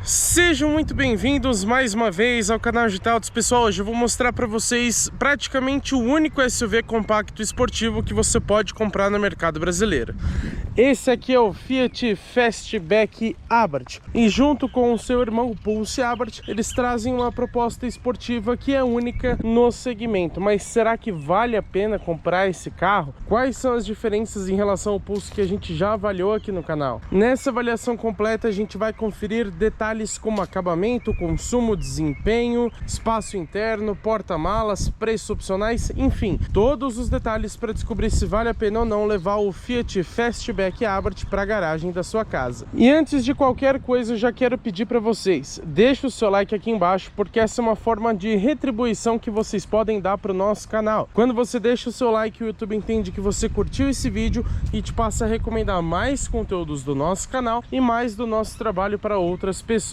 Sejam muito bem-vindos mais uma vez ao canal de Autos. Pessoal, hoje eu vou mostrar para vocês praticamente o único SUV compacto esportivo que você pode comprar no mercado brasileiro. Esse aqui é o Fiat Fastback Abarth, e junto com o seu irmão o Pulse Abarth, eles trazem uma proposta esportiva que é única no segmento. Mas será que vale a pena comprar esse carro? Quais são as diferenças em relação ao Pulse que a gente já avaliou aqui no canal? Nessa avaliação completa a gente vai conferir detalhes como acabamento, consumo, desempenho, espaço interno, porta-malas, preços opcionais, enfim, todos os detalhes para descobrir se vale a pena ou não levar o Fiat Fastback Abarth para a garagem da sua casa. E antes de qualquer coisa, eu já quero pedir para vocês, deixa o seu like aqui embaixo, porque essa é uma forma de retribuição que vocês podem dar para o nosso canal. Quando você deixa o seu like, o YouTube entende que você curtiu esse vídeo e te passa a recomendar mais conteúdos do nosso canal e mais do nosso trabalho para outras pessoas.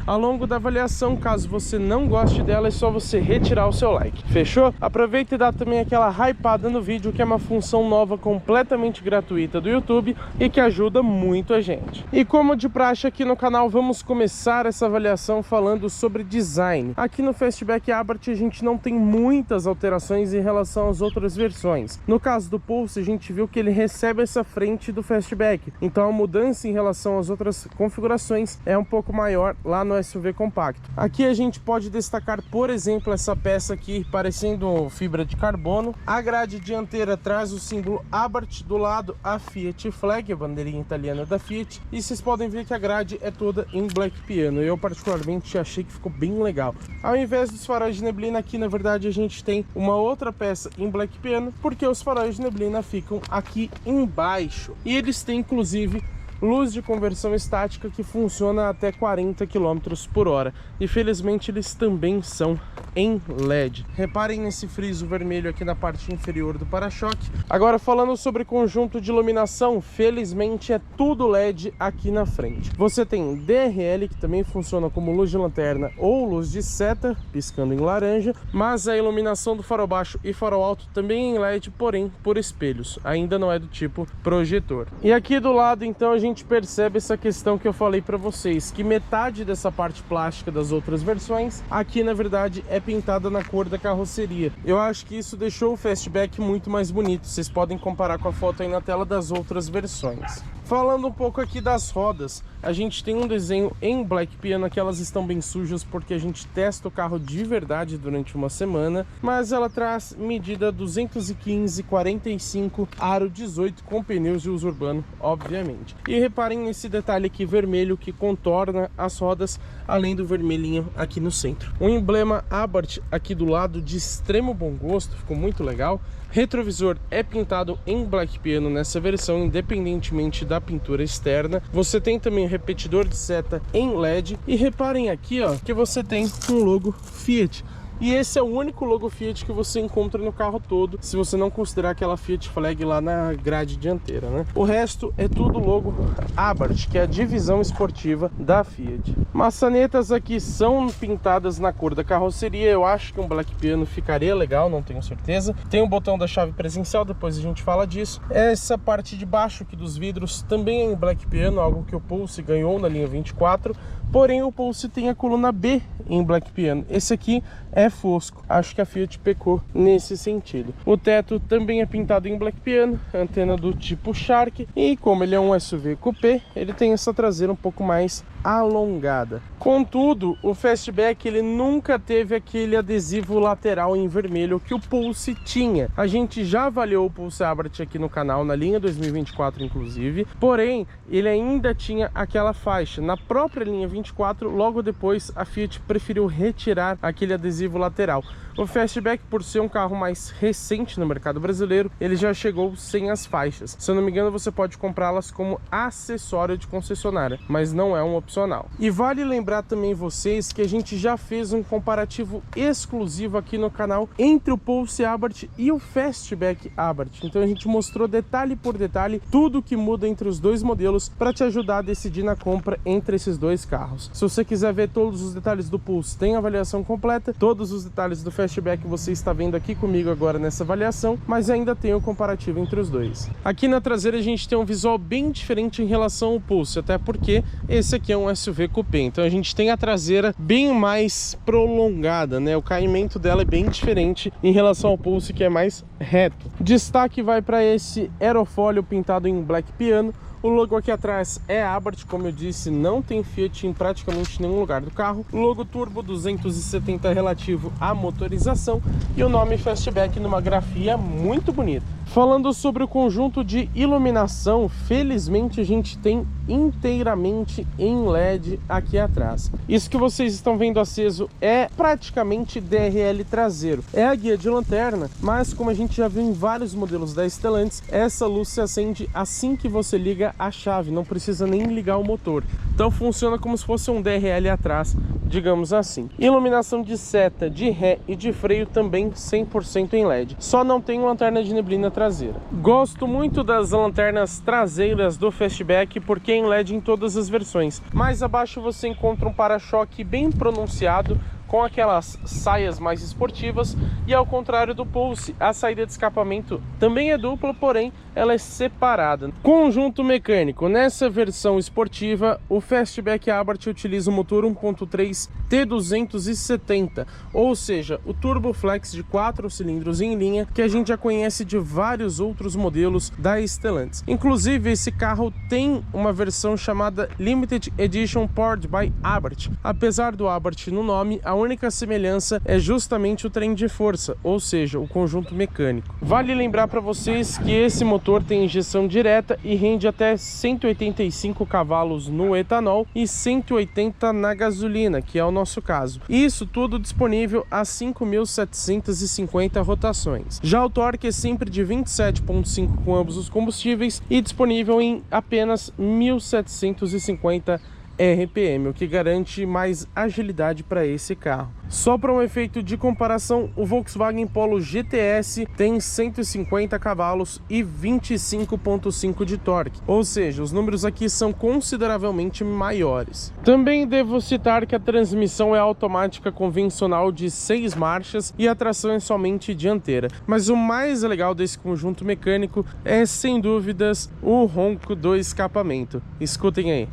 Ao longo da avaliação, caso você não goste dela, é só você retirar o seu like. Fechou? Aproveita e dá também aquela hypada no vídeo, que é uma função nova completamente gratuita do YouTube e que ajuda muito a gente. E como de praxe aqui no canal, vamos começar essa avaliação falando sobre design. Aqui no Fastback Abarth a gente não tem muitas alterações em relação às outras versões. No caso do Pulse, a gente viu que ele recebe essa frente do Fastback, então a mudança em relação às outras configurações é um pouco maior lá no SUV compacto. Aqui a gente pode destacar, por exemplo, essa peça aqui parecendo fibra de carbono. A grade dianteira traz o símbolo Abarth, do lado a Fiat Flag, a bandeirinha italiana da Fiat, e vocês podem ver que a grade é toda em black piano. Eu particularmente achei que ficou bem legal. Ao invés dos faróis de neblina, aqui na verdade a gente tem uma outra peça em black piano, porque os faróis de neblina ficam aqui embaixo, e eles têm inclusive luz de conversão estática que funciona até 40 km por hora. E felizmente eles também são em LED. Reparem nesse friso vermelho aqui na parte inferior do para-choque. Agora, falando sobre conjunto de iluminação, felizmente é tudo LED aqui na frente. Você tem DRL, que também funciona como luz de lanterna ou luz de seta, piscando em laranja, mas a iluminação do farol baixo e farol alto também é em LED, porém por espelhos. Ainda não é do tipo projetor. E aqui do lado, então, a gente percebe essa questão que eu falei para vocês, que metade dessa parte plástica das outras versões aqui na verdade é pintada na cor da carroceria. Eu acho que isso deixou o Fastback muito mais bonito. Vocês podem comparar com a foto aí na tela das outras versões. Falando um pouco aqui das rodas, a gente tem um desenho em black piano, que elas estão bem sujas porque a gente testa o carro de verdade durante uma semana, mas ela traz medida 215/45, aro 18 com pneus de uso urbano, obviamente. E reparem nesse detalhe aqui vermelho que contorna as rodas, além do vermelhinho aqui no centro. O emblema Abarth aqui do lado, de extremo bom gosto, ficou muito legal. Retrovisor é pintado em black piano nessa versão, independentemente da pintura externa. Você tem também repetidor de seta em LED. E reparem aqui, ó, que você tem um logo Fiat. E esse é o único logo Fiat que você encontra no carro todo, se você não considerar aquela Fiat Flag lá na grade dianteira, né? O resto é tudo logo Abarth, que é a divisão esportiva da Fiat. Maçanetas aqui são pintadas na cor da carroceria. Eu acho que um black piano ficaria legal, não tenho certeza. Tem o botão da chave presencial, depois a gente fala disso. Essa parte de baixo aqui dos vidros também é em black piano, algo que o Pulse ganhou na linha 24. Porém, o Pulse tem a coluna B em black piano. Esse aqui é fosco. Acho que a Fiat pecou nesse sentido. O teto também é pintado em black piano, antena do tipo Shark, e como ele é um SUV coupé, ele tem essa traseira um pouco mais alongada. Contudo, o Fastback ele nunca teve aquele adesivo lateral em vermelho que o Pulse tinha. A gente já avaliou o Pulse Abarth aqui no canal, na linha 2024 inclusive, porém ele ainda tinha aquela faixa. Na própria linha 24, logo depois a Fiat preferiu retirar aquele adesivo lateral. O Fastback, por ser um carro mais recente no mercado brasileiro, ele já chegou sem as faixas. Se eu não me engano, você pode comprá-las como acessório de concessionária, mas não é um opcional. E vale lembrar também vocês que a gente já fez um comparativo exclusivo aqui no canal entre o Pulse Abarth e o Fastback Abarth. Então a gente mostrou detalhe por detalhe tudo que muda entre os dois modelos para te ajudar a decidir na compra entre esses dois carros. Se você quiser ver todos os detalhes do Pulse, tem a avaliação completa. Todos os detalhes do Fastback você está vendo aqui comigo agora nessa avaliação, mas ainda tem o comparativo entre os dois. Aqui na traseira a gente tem um visual bem diferente em relação ao Pulse, até porque esse aqui é um um SUV coupé. Então a gente tem a traseira bem mais prolongada, né? O caimento dela é bem diferente em relação ao Pulse, que é mais reto. Destaque vai para esse aerofólio pintado em black piano. O logo aqui atrás é Abarth, como eu disse, não tem Fiat em praticamente nenhum lugar do carro. Logo turbo 270 relativo à motorização e o nome Fastback numa grafia muito bonita. Falando sobre o conjunto de iluminação, felizmente a gente tem inteiramente em LED aqui atrás. Isso que vocês estão vendo aceso é praticamente DRL traseiro. É a guia de lanterna, mas como a gente já viu em vários modelos da Stellantis, essa luz se acende assim que você liga a chave, não precisa nem ligar o motor. Então funciona como se fosse um DRL atrás, digamos assim. Iluminação de seta, de ré e de freio também 100% em LED. Só não tem lanterna de neblina traseira. Gosto muito das lanternas traseiras do Fastback porque é em LED em todas as versões. Mais abaixo você encontra um para-choque bem pronunciado, com aquelas saias mais esportivas, e ao contrário do Pulse, a saída de escapamento também é dupla, porém ela é separada. Conjunto mecânico: nessa versão esportiva, o Fastback Abarth utiliza o motor 1.3 T270, ou seja, o Turbo Flex de 4 cilindros em linha, que a gente já conhece de vários outros modelos da Stellantis. Inclusive, esse carro tem uma versão chamada Limited Edition Powered by Abarth. Apesar do Abarth no nome, a única semelhança é justamente o trem de força, ou seja, o conjunto mecânico. Vale lembrar para vocês que esse motor tem injeção direta e rende até 185 cavalos no etanol e 180 na gasolina, que é o nosso caso. Isso tudo disponível a 5.750 rotações. Já o torque é sempre de 27,5 com ambos os combustíveis e disponível em apenas 1.750 RPM, o que garante mais agilidade para esse carro. Só para um efeito de comparação, o Volkswagen Polo GTS tem 150 cavalos e 25,5 de torque, ou seja, os números aqui são consideravelmente maiores. Também devo citar que a transmissão é automática convencional de 6 marchas e a tração é somente dianteira, mas o mais legal desse conjunto mecânico é, sem dúvidas, o ronco do escapamento. Escutem aí.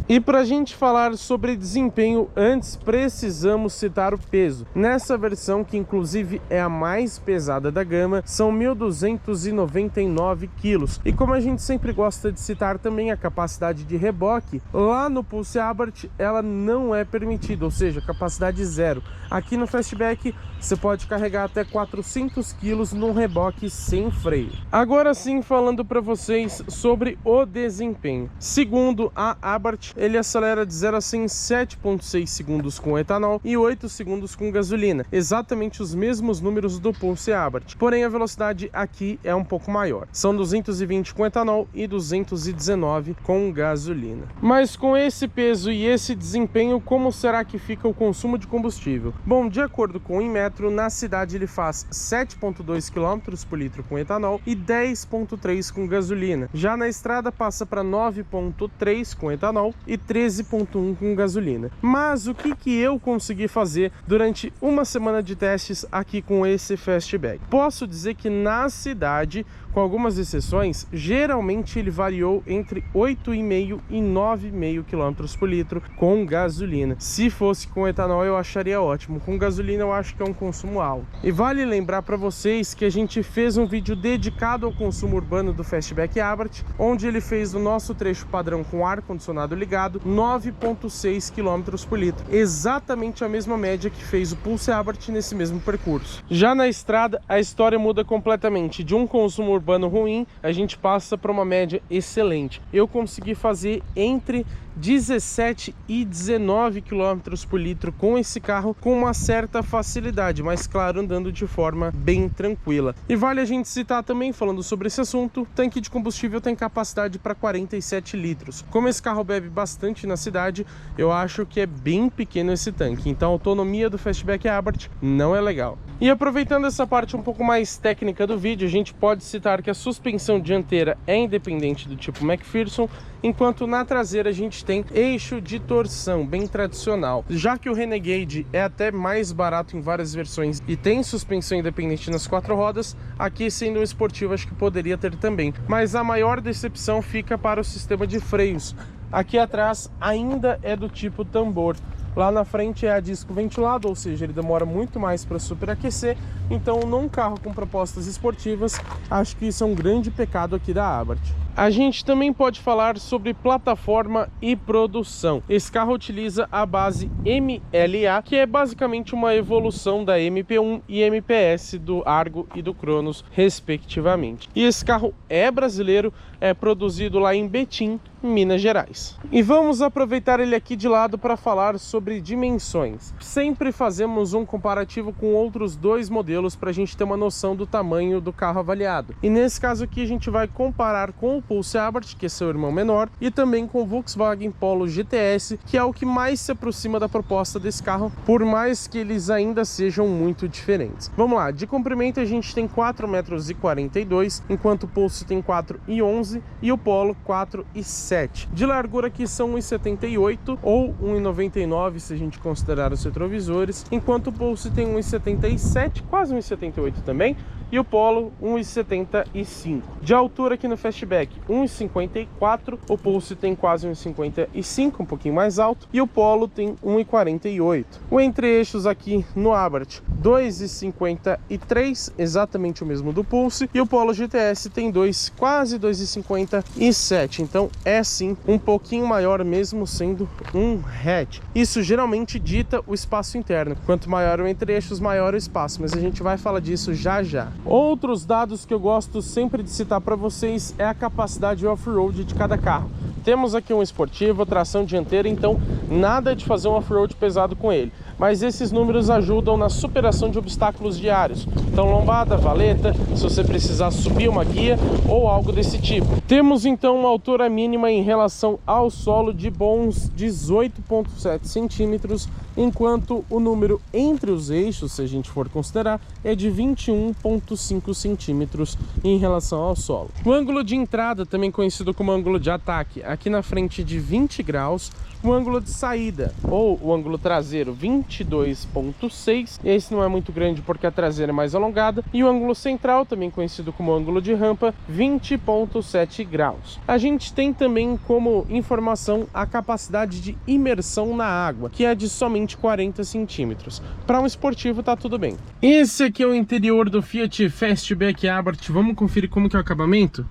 E para a gente falar sobre desempenho, antes precisamos citar o peso. Nessa versão, que inclusive é a mais pesada da gama, são 1.299 quilos. E como a gente sempre gosta de citar também a capacidade de reboque, lá no Pulse Abarth ela não é permitida, ou seja, capacidade zero. Aqui no Fastback você pode carregar até 400 quilos num reboque sem freio. Agora sim, falando para vocês sobre o desempenho. Segundo a Abarth, ele acelera de 0 a 100 em 7,6 segundos com etanol e 8 segundos com gasolina, exatamente os mesmos números do Pulse Abarth, porém a velocidade aqui é um pouco maior, são 220 com etanol e 219 com gasolina. Mas com esse peso e esse desempenho, como será que fica o consumo de combustível? Bom, de acordo com o Inmetro, na cidade ele faz 7,2 km por litro com etanol e 10,3 com gasolina, já na estrada passa para 9,3 com etanol e 13,1 com gasolina. Mas o que eu consegui fazer durante uma semana de testes aqui com esse Fastback? Posso dizer que na cidade, com algumas exceções, geralmente ele variou entre 8,5 e 9,5 km por litro com gasolina. Se fosse com etanol eu acharia ótimo, com gasolina eu acho que é um consumo alto. E vale lembrar para vocês que a gente fez um vídeo dedicado ao consumo urbano do Fastback Abarth, onde ele fez o nosso trecho padrão com ar-condicionado ligado 9,6 km por litro, exatamente a mesma média que fez o Pulse Abarth nesse mesmo percurso. Já na estrada a história muda completamente, de um consumo urbano ruim a gente passa para uma média excelente. Eu consegui fazer entre 17 e 19 km por litro com esse carro com uma certa facilidade, mas claro, andando de forma bem tranquila. E vale a gente citar também, falando sobre esse assunto, o tanque de combustível tem capacidade para 47 litros. Como esse carro bebe bastante na cidade, eu acho que é bem pequeno esse tanque, então a autonomia do Fastback Abarth não é legal. E aproveitando essa parte um pouco mais técnica do vídeo, a gente pode citar que a suspensão dianteira é independente do tipo McPherson, enquanto na traseira a gente tem eixo de torção, bem tradicional. Já que o Renegade é até mais barato em várias versões e tem suspensão independente nas 4 rodas, aqui sendo um esportivo acho que poderia ter também. Mas a maior decepção fica para o sistema de freios. Aqui atrás ainda é do tipo tambor. Lá na frente é a disco ventilado, ou seja, ele demora muito mais para superaquecer. Então, num carro com propostas esportivas, acho que isso é um grande pecado aqui da Abarth. A gente também pode falar sobre plataforma e produção. Esse carro utiliza a base MLA, que é basicamente uma evolução da MP1 e MPS do Argo e do Cronos, respectivamente. E esse carro é brasileiro, é produzido lá em Betim, Minas Gerais. E vamos aproveitar ele aqui de lado para falar sobre dimensões. Sempre fazemos um comparativo com outros 2 modelos para a gente ter uma noção do tamanho do carro avaliado. E nesse caso aqui a gente vai comparar com o Pulse Abarth, que é seu irmão menor, e também com o Volkswagen Polo GTS, que é o que mais se aproxima da proposta desse carro, por mais que eles ainda sejam muito diferentes. Vamos lá, de comprimento a gente tem 4,42 m, enquanto o Pulse tem 4,11 e o Polo 4,7. De largura aqui são 1,78 ou 1,99 se a gente considerar os retrovisores, enquanto o Pulse tem 1,77, quase 1,78 também, e o Polo 1,75. De altura aqui no Fastback 1,54, o Pulse tem quase 1,55, um pouquinho mais alto, e o Polo tem 1,48. O entre-eixos aqui no Abarth 2,53, exatamente o mesmo do Pulse, e o Polo GTS tem quase 2,57. Então é sim um pouquinho maior mesmo sendo um hatch. Isso geralmente dita o espaço interno. Quanto maior o entre-eixos, maior o espaço, mas a gente vai falar disso já já. Outros dados que eu gosto sempre de citar para vocês é a capacidade off-road de cada carro. Temos aqui um esportivo, tração dianteira, então nada de fazer um off-road pesado com ele. Mas esses números ajudam na superação de obstáculos diários. Então lombada, valeta, se você precisar subir uma guia ou algo desse tipo. Temos então uma altura mínima em relação ao solo de bons 18,7 centímetros, enquanto o número entre os eixos, se a gente for considerar, é de 21,5 centímetros em relação ao solo. O ângulo de entrada, também conhecido como ângulo de ataque, aqui na frente de 20 graus, o ângulo de saída, ou o ângulo traseiro, 22,6, esse não é muito grande porque a traseira é mais alongada, e o ângulo central, também conhecido como ângulo de rampa, 20,7 graus. A gente tem também como informação a capacidade de imersão na água, que é de somente 40 centímetros. Para um esportivo tá tudo bem. Esse aqui é o interior do Fiat Fastback Abarth. Vamos conferir como que é o acabamento?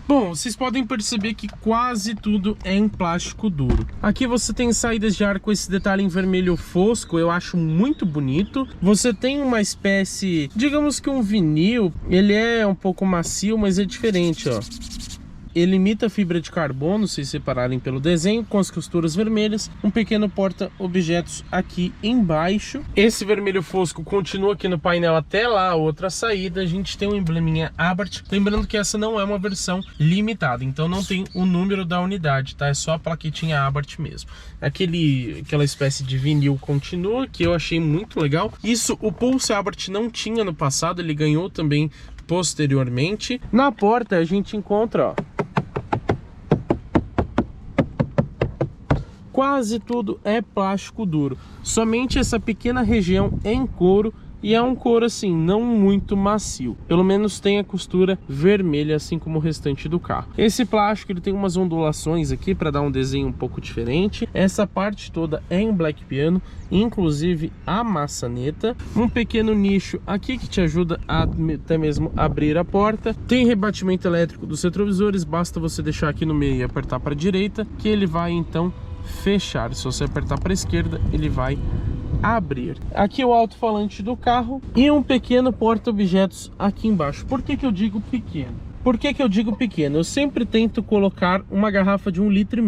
Bom, vocês podem perceber que quase tudo é em plástico duro. Aqui você tem saídas de ar com esse detalhe em vermelho fosco, eu acho muito bonito. Você tem uma espécie, digamos que um vinil, ele é um pouco macio, mas é diferente, ó. Ele imita fibra de carbono, se separarem pelo desenho, com as costuras vermelhas. Um pequeno porta-objetos aqui embaixo. Esse vermelho fosco continua aqui no painel até lá a outra saída. A gente tem um embleminha Abarth. Lembrando que essa não é uma versão limitada, então não tem o número da unidade, tá? É só a plaquetinha Abarth mesmo. Aquela espécie de vinil continua, que eu achei muito legal. Isso o Pulse Abarth não tinha no passado, ele ganhou também posteriormente. Na porta a gente encontra, ó, quase tudo é plástico duro, somente essa pequena região é em couro, e é um couro assim, não muito macio. Pelo menos tem a costura vermelha, assim como o restante do carro. Esse plástico ele tem umas ondulações aqui para dar um desenho um pouco diferente. Essa parte toda é em black piano, inclusive a maçaneta. Um pequeno nicho aqui que te ajuda a até mesmo abrir a porta. Tem rebatimento elétrico dos retrovisores, basta você deixar aqui no meio e apertar para a direita, que ele vai então fechar. Se você apertar para a esquerda, ele vai abrir. Aqui o alto-falante do carro e um pequeno porta-objetos aqui embaixo. Por que que eu digo pequeno? Por que que eu digo pequeno? Eu sempre tento colocar uma garrafa de 1,5 litro.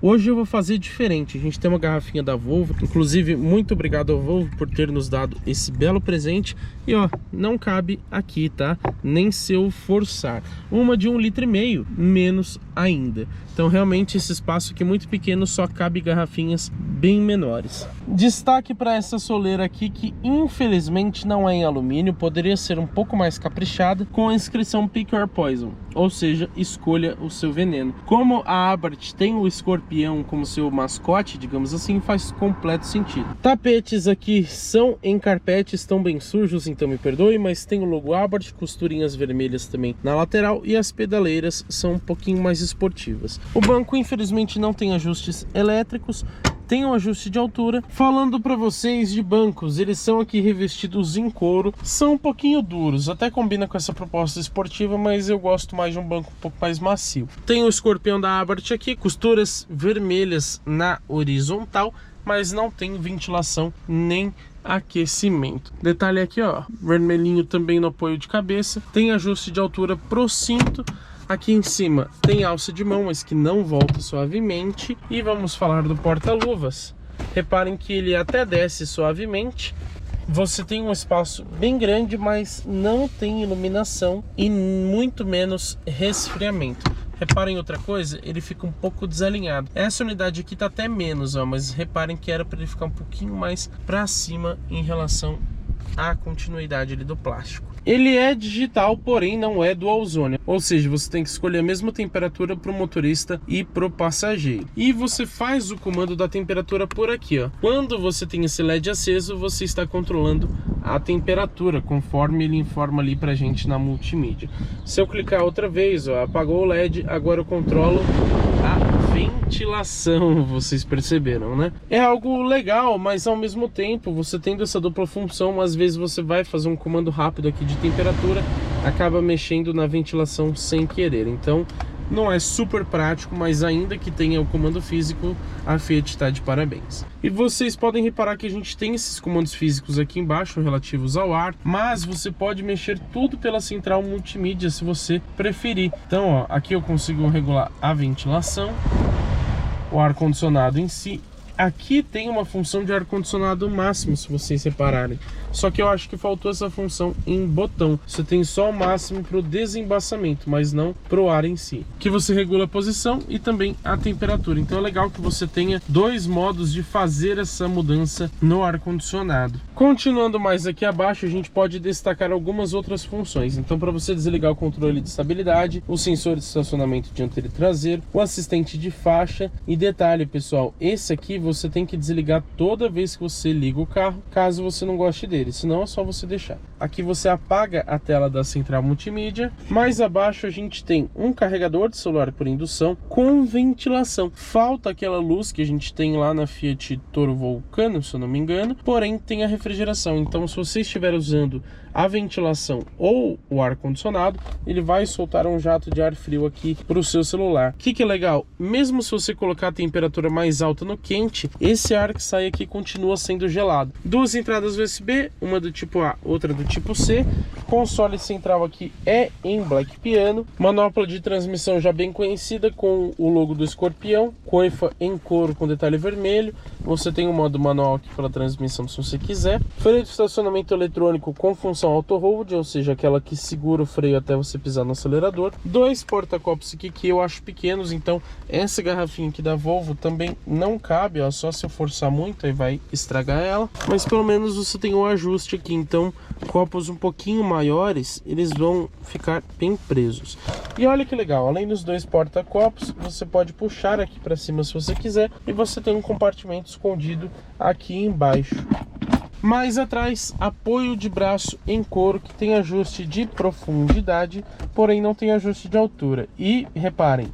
Hoje eu vou fazer diferente. A gente tem uma garrafinha da Volvo. Inclusive, muito obrigado ao Volvo por ter nos dado esse belo presente. E ó, não cabe aqui, tá? Nem se eu forçar. Uma de 1,5 litro, menos ainda. Então realmente esse espaço aqui é muito pequeno, só cabe garrafinhas bem menores. Destaque para essa soleira aqui, que infelizmente não é em alumínio, poderia ser um pouco mais caprichada, com a inscrição Pick Your Poison, ou seja, escolha o seu veneno. Como a Abarth tem o escorpião como seu mascote, digamos assim, faz completo sentido. Tapetes aqui são em carpete, estão bem sujos, então me perdoe, mas tem o logo Abarth, costurinhas vermelhas também na lateral, e as pedaleiras são um pouquinho mais esportivas. O banco infelizmente não tem ajustes elétricos, tem um ajuste de altura. Falando para vocês de bancos, eles são aqui revestidos em couro, são um pouquinho duros, até combina com essa proposta esportiva, mas eu gosto mais de um banco um pouco mais macio. Tem o escorpião da Abarth aqui, costuras vermelhas na horizontal, mas não tem ventilação nem aquecimento. Detalhe aqui, ó, vermelhinho também no apoio de cabeça, tem ajuste de altura pro cinto. Aqui em cima tem alça de mão, mas que não volta suavemente. E vamos falar do porta-luvas. Reparem que ele até desce suavemente. Você tem um espaço bem grande, mas não tem iluminação e muito menos resfriamento. Reparem outra coisa, ele fica um pouco desalinhado. Essa unidade aqui tá até menos, ó, mas reparem que era para ele ficar um pouquinho mais para cima em relação à continuidade ali do plástico. Ele é digital, porém não é dual zone, ou seja, você tem que escolher a mesma temperatura para o motorista e para o passageiro. E você faz o comando da temperatura por aqui, ó. Quando você tem esse LED aceso, você está controlando a temperatura, conforme ele informa ali pra gente na multimídia. Se eu clicar outra vez, ó, apagou o LED, agora eu controlo a ventilação, vocês perceberam, né? É algo legal, mas ao mesmo tempo, você tendo essa dupla função, às vezes você vai fazer um comando rápido aqui de temperatura, acaba mexendo na ventilação sem querer. Então, não é super prático, mas ainda que tenha o comando físico, a Fiat está de parabéns. E vocês podem reparar que a gente tem esses comandos físicos aqui embaixo relativos ao ar, mas você pode mexer tudo pela central multimídia se você preferir. Então, ó, aqui eu consigo regular a ventilação, o ar-condicionado em si. Aqui tem uma função de ar-condicionado máximo, se vocês repararem. Só que eu acho que faltou essa função em botão. Você tem só o máximo para o desembaçamento, mas não para o ar em si. Que você regula a posição e também a temperatura. Então é legal que você tenha dois modos de fazer essa mudança no ar-condicionado. Continuando mais aqui abaixo, a gente pode destacar algumas outras funções. Então, para você desligar o controle de estabilidade, o sensor de estacionamento dianteiro e traseiro, o assistente de faixa. E detalhe, pessoal, esse aqui você tem que desligar toda vez que você liga o carro, caso você não goste dele, senão é só você deixar. Aqui você apaga a tela da central multimídia. Mais abaixo a gente tem um carregador de celular por indução com ventilação. Falta aquela luz que a gente tem lá na Fiat Toro Vulcano, se eu não me engano, porém tem a refrigeração. Então, se você estiver usando a ventilação ou o ar-condicionado, ele vai soltar um jato de ar frio aqui para o seu celular. O que é legal? Mesmo se você colocar a temperatura mais alta no quente, esse ar que sai aqui continua sendo gelado. Duas entradas USB, uma do tipo A, outra do tipo C. Console central aqui é em black piano. Manopla de transmissão já bem conhecida com o logo do escorpião. Coifa em couro com detalhe vermelho. Você tem o modo manual aqui pela transmissão se você quiser. Freio de estacionamento eletrônico com função auto-hold, ou seja, aquela que segura o freio até você pisar no acelerador. Dois porta-copos aqui que eu acho pequenos, então essa garrafinha aqui da Volvo também não cabe, ó, só se eu forçar muito aí vai estragar ela. Mas pelo menos você tem um ajuste aqui, então copos um pouquinho maiores, eles vão ficar bem presos. E olha que legal, além dos dois porta-copos, você pode puxar aqui para cima se você quiser, e você tem um compartimento escondido aqui embaixo. Mais atrás, apoio de braço em couro que tem ajuste de profundidade, porém não tem ajuste de altura. E reparem,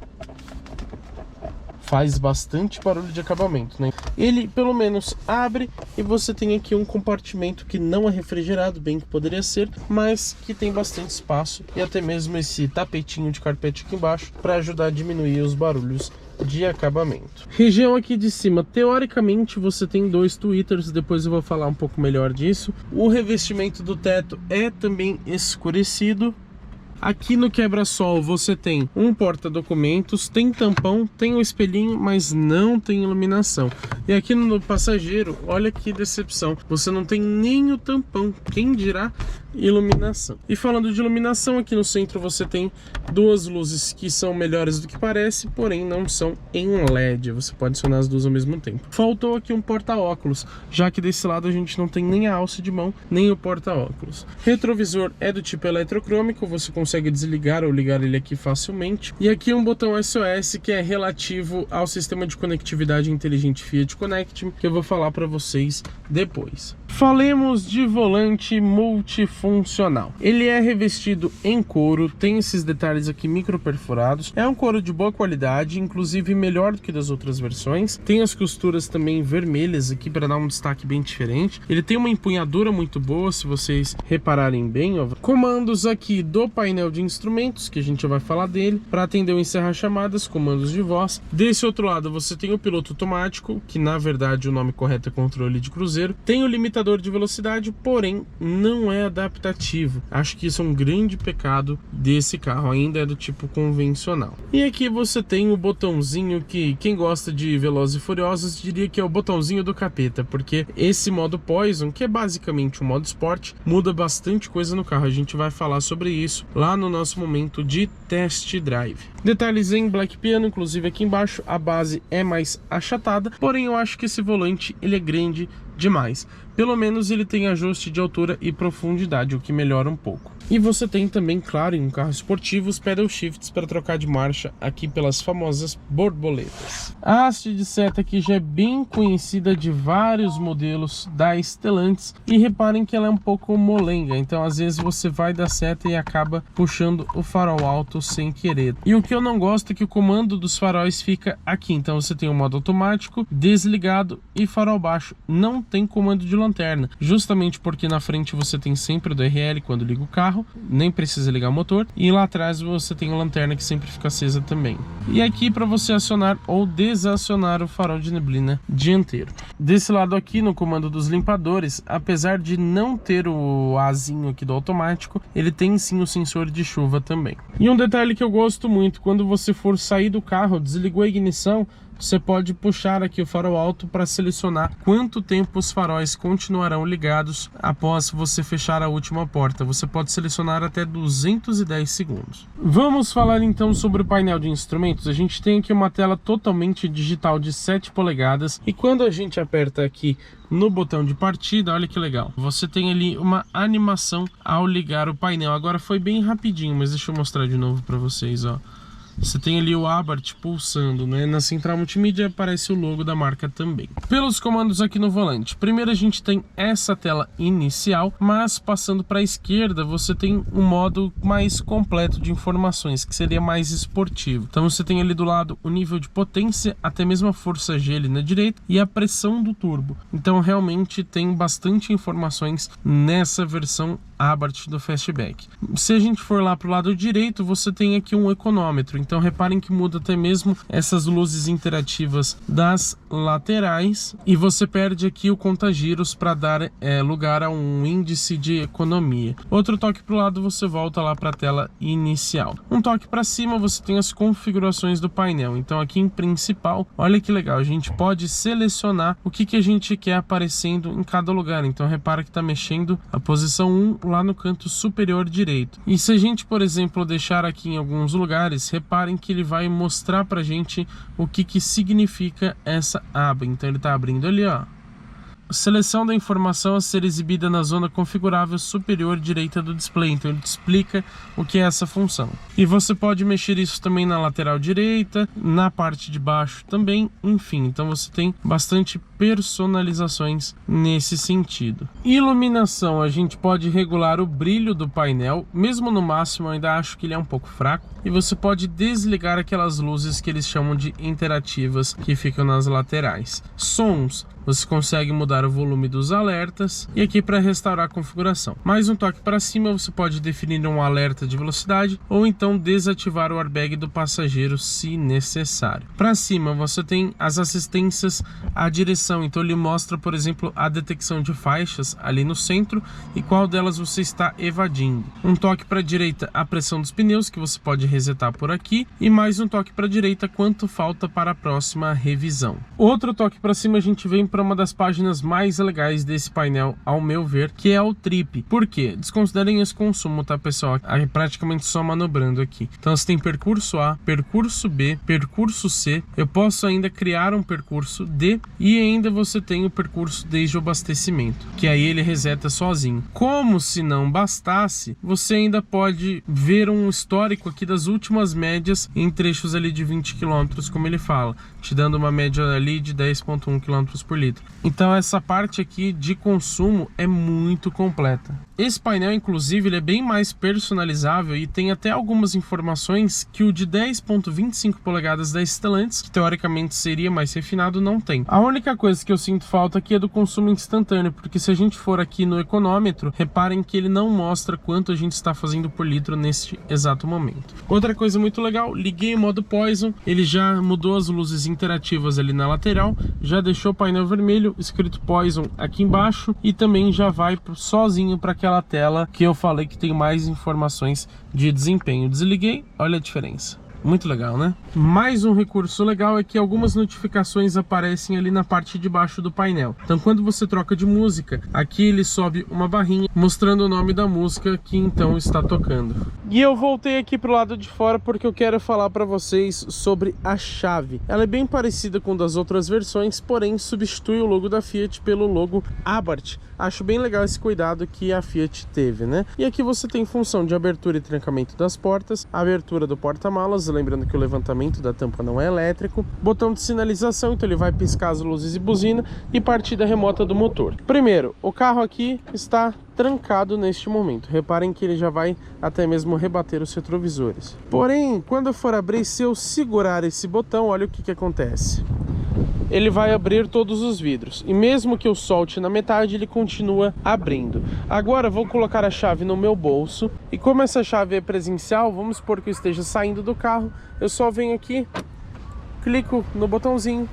faz bastante barulho de acabamento, né? Ele pelo menos abre e você tem aqui um compartimento que não é refrigerado, bem que poderia ser, mas que tem bastante espaço e até mesmo esse tapetinho de carpete aqui embaixo para ajudar a diminuir os barulhos de acabamento. Região aqui de cima, teoricamente você tem dois tweeters, depois eu vou falar um pouco melhor disso. O revestimento do teto é também escurecido. Aqui no quebra-sol você tem um porta-documentos, tem tampão, tem o espelhinho, mas não tem iluminação. E aqui no passageiro, olha que decepção, você não tem nem o tampão, quem dirá iluminação. E falando de iluminação, aqui no centro você tem duas luzes que são melhores do que parece, porém não são em LED, você pode acionar as duas ao mesmo tempo. Faltou aqui um porta-óculos, já que desse lado a gente não tem nem a alça de mão, nem o porta-óculos. Retrovisor é do tipo eletrocrômico, você consegue desligar ou ligar ele aqui facilmente. E aqui um botão SOS que é relativo ao sistema de conectividade inteligente Fiat Connect, que eu vou falar para vocês depois. Falemos de volante multifuncional. Ele é revestido em couro, tem esses detalhes aqui micro perfurados. É um couro de boa qualidade, inclusive melhor do que das outras versões. Tem as costuras também vermelhas aqui para dar um destaque bem diferente. Ele tem uma empunhadura muito boa, se vocês repararem bem. Ó. Comandos aqui do painel de instrumentos, que a gente vai falar dele, para atender o encerrar chamadas, comandos de voz. Desse outro lado você tem o piloto automático, que na verdade o nome correto é controle de cruzeiro. Tem o limitador de velocidade, porém não é adaptativo. Acho que isso é um grande pecado desse carro, ainda é do tipo convencional. E aqui você tem o botãozinho que quem gosta de Velozes e Furiosos diria que é o botãozinho do capeta, porque esse modo Poison, que é basicamente um modo Sport, muda bastante coisa no carro. A gente vai falar sobre isso lá no nosso momento de test drive. Detalhes em Black Piano, inclusive aqui embaixo a base é mais achatada, porém eu acho que esse volante ele é grande demais. Pelo menos ele tem ajuste de altura e profundidade, o que melhora um pouco. E você tem também, claro, em um carro esportivo, os pedal shifts para trocar de marcha aqui pelas famosas borboletas. A haste de seta aqui já é bem conhecida de vários modelos da Stellantis, e reparem que ela é um pouco molenga, então às vezes você vai dar seta e acaba puxando o farol alto sem querer. E o que eu não gosto é que o comando dos faróis fica aqui, então você tem o modo automático, desligado e farol baixo. Não tem comando de lanterna, justamente porque na frente você tem sempre o DRL quando liga o carro, nem precisa ligar o motor, e lá atrás você tem a lanterna que sempre fica acesa também. E aqui para você acionar ou desacionar o farol de neblina dianteiro. Desse lado aqui no comando dos limpadores, apesar de não ter o azinho aqui do automático, ele tem sim o sensor de chuva também. E um detalhe que eu gosto muito, quando você for sair do carro, desligou a ignição, você pode puxar aqui o farol alto para selecionar quanto tempo os faróis continuarão ligados após você fechar a última porta. Você pode selecionar até 210 segundos. Vamos falar então sobre o painel de instrumentos. A gente tem aqui uma tela totalmente digital de 7 polegadas e quando a gente aperta aqui no botão de partida, olha que legal, você tem ali uma animação ao ligar o painel. Agora foi bem rapidinho, mas deixa eu mostrar de novo para vocês, ó. Você tem ali o Abarth pulsando, né? Na central multimídia aparece o logo da marca também. Pelos comandos aqui no volante, primeiro a gente tem essa tela inicial, mas passando para a esquerda você tem um modo mais completo de informações, que seria mais esportivo. Então você tem ali do lado o nível de potência, até mesmo a força G ali na direita e a pressão do turbo. Então realmente tem bastante informações nessa versão Abarth do Fastback. Se a gente for lá para o lado direito, você tem aqui um econômetro. Então reparem que muda até mesmo essas luzes interativas das laterais e você perde aqui o conta-giros para dar lugar a um índice de economia. Outro toque para o lado, você volta lá para a tela inicial. Um toque para cima, você tem as configurações do painel. Então aqui em principal, olha que legal, a gente pode selecionar o que a gente quer aparecendo em cada lugar. Então repara que está mexendo a posição 1 lá no canto superior direito. E se a gente, por exemplo, deixar aqui em alguns lugares, reparem que ele vai mostrar pra gente o que significa essa aba. Então ele tá abrindo ali, ó. Seleção da informação a ser exibida na zona configurável superior direita do display. Então ele te explica o que é essa função. E você pode mexer isso também na lateral direita, na parte de baixo também, enfim. Então você tem bastante personalizações nesse sentido. Iluminação, a gente pode regular o brilho do painel, mesmo no máximo eu ainda acho que ele é um pouco fraco. E você pode desligar aquelas luzes que eles chamam de interativas que ficam nas laterais. Sons, você consegue mudar o volume dos alertas e aqui para restaurar a configuração. Mais um toque para cima, você pode definir um alerta de velocidade ou então desativar o airbag do passageiro se necessário. Para cima você tem as assistências à direção, então ele mostra, por exemplo, a detecção de faixas ali no centro e qual delas você está evadindo. Um toque para a direita, a pressão dos pneus, que você pode resetar por aqui, e mais um toque para a direita, quanto falta para a próxima revisão. Outro toque para cima, a gente vem para uma das páginas mais legais desse painel, ao meu ver, que é o Trip. Por quê? Desconsiderem esse consumo, tá, pessoal? É praticamente só manobrando aqui. Então você tem percurso A, percurso B, percurso C. Eu posso ainda criar um percurso D e ainda você tem o percurso desde o abastecimento, que aí ele reseta sozinho. Como se não bastasse, você ainda pode ver um histórico aqui das últimas médias em trechos ali de 20 km, como ele fala, te dando uma média ali de 10,1 km por litro. Então essa parte aqui de consumo é muito completa. Esse painel, inclusive, ele é bem mais personalizável e tem até algumas informações que o de 10,25 polegadas da Stellantis, que teoricamente seria mais refinado, não tem. A única coisa que eu sinto falta aqui é do consumo instantâneo, porque se a gente for aqui no econômetro, reparem que ele não mostra quanto a gente está fazendo por litro neste exato momento. Outra coisa muito legal, liguei o modo Poison, ele já mudou as luzes interativas ali na lateral, já deixou o painel vermelho, escrito Poison aqui embaixo, e também já vai sozinho para aquela tela que eu falei que tem mais informações de desempenho. Desliguei, olha a diferença. Muito legal, né? Mais um recurso legal é que algumas notificações aparecem ali na parte de baixo do painel. Então quando você troca de música, aqui ele sobe uma barrinha mostrando o nome da música que então está tocando. E eu voltei aqui pro lado de fora porque eu quero falar para vocês sobre a chave. Ela é bem parecida com das outras versões, porém substitui o logo da Fiat pelo logo Abarth. Acho bem legal esse cuidado que a Fiat teve, né? E aqui você tem função de abertura e trancamento das portas, abertura do porta-malas, lembrando que o levantamento da tampa não é elétrico, botão de sinalização, então ele vai piscar as luzes e buzina, e partida remota do motor. Primeiro, o carro aqui está trancado neste momento. Reparem que ele já vai até mesmo rebater os retrovisores. Porém, quando eu for abrir, se eu segurar esse botão, olha o que acontece. Ele vai abrir todos os vidros, e mesmo que eu solte na metade, ele continua abrindo. Agora vou colocar a chave no meu bolso, e como essa chave é presencial, vamos supor que eu esteja saindo do carro, eu só venho aqui, clico no botãozinho,